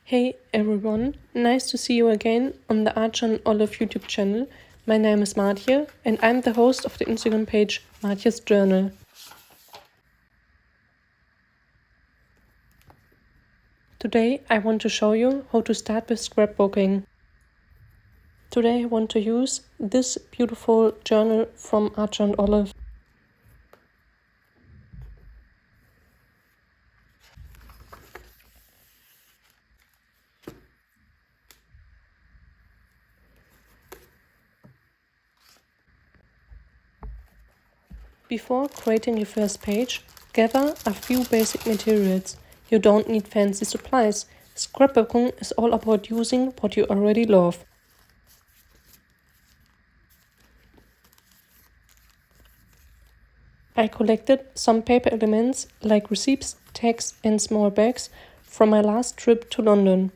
Hey everyone, nice to see you again on the Archer and Olive YouTube channel. My name is Martje and I'm the host of the Instagram page Martje's Journal. Today I want to show you how to start with scrapbooking. Today I want to use this beautiful journal from Archer and Olive. Before creating your first page, gather a few basic materials. You don't need fancy supplies. Scrapbooking is all about using what you already love. I collected some paper elements like receipts, tags and small bags from my last trip to London.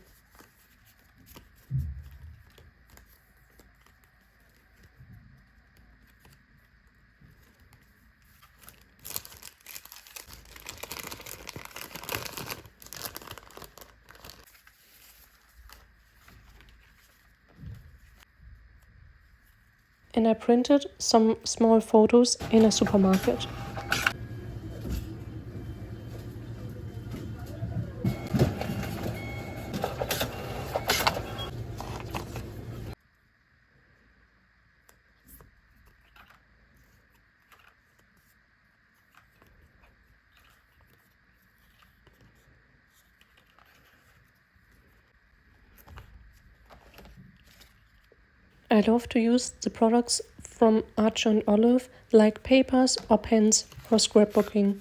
And I printed some small photos in a supermarket. I love to use the products from Archer and Olive like papers or pens for scrapbooking.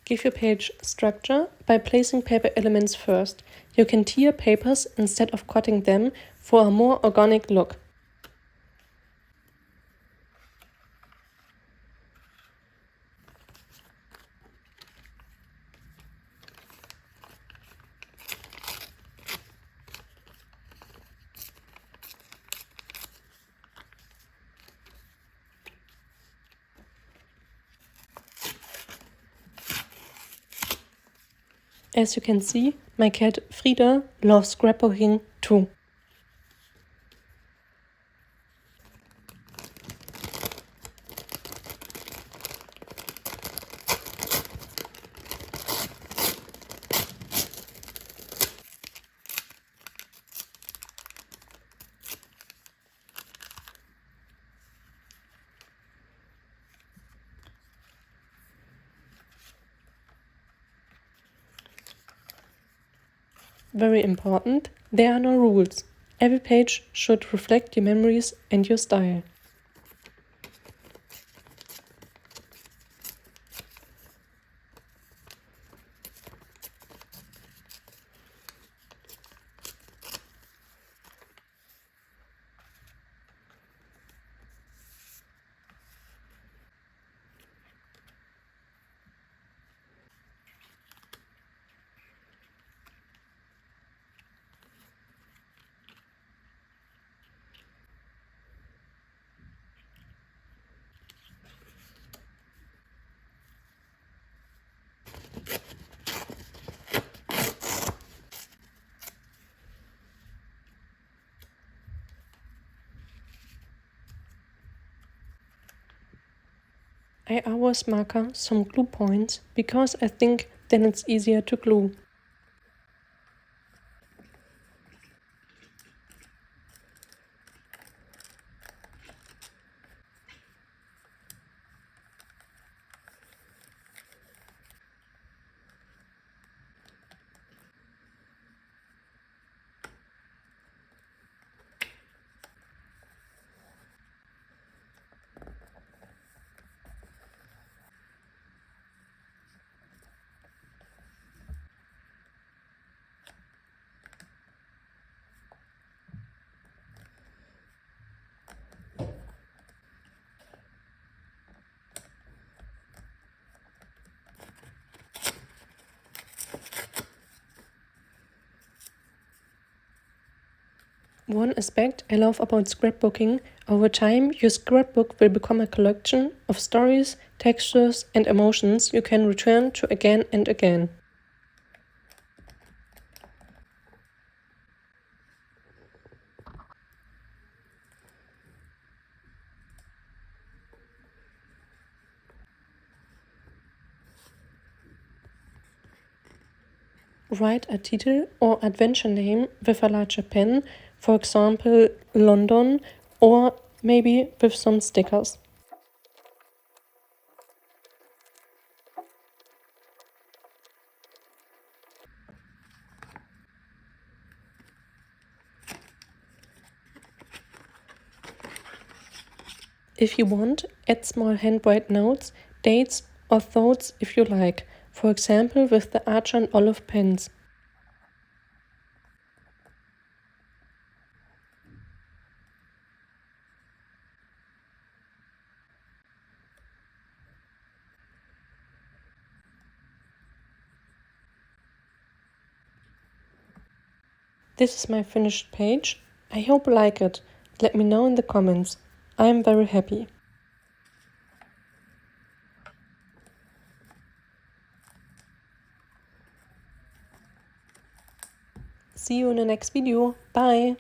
Give your page structure by placing paper elements first. You can tier papers instead of cutting them for a more organic look. As you can see, my cat Frida loves scrapbooking too. Very important, there are no rules. Every page should reflect your memories and your style. I always marker some glue points because I think then it's easier to glue. One aspect I love about scrapbooking, over time your scrapbook will become a collection of stories, textures and emotions you can return to again and again. Write a title or adventure name with a larger pen, for example London, or maybe with some stickers. If you want, add small handwrite notes, dates or thoughts if you like, for example with the Archer and Olive pens. This is my finished page. I hope you like it. Let me know in the comments. I am very happy. See you in the next video. Bye!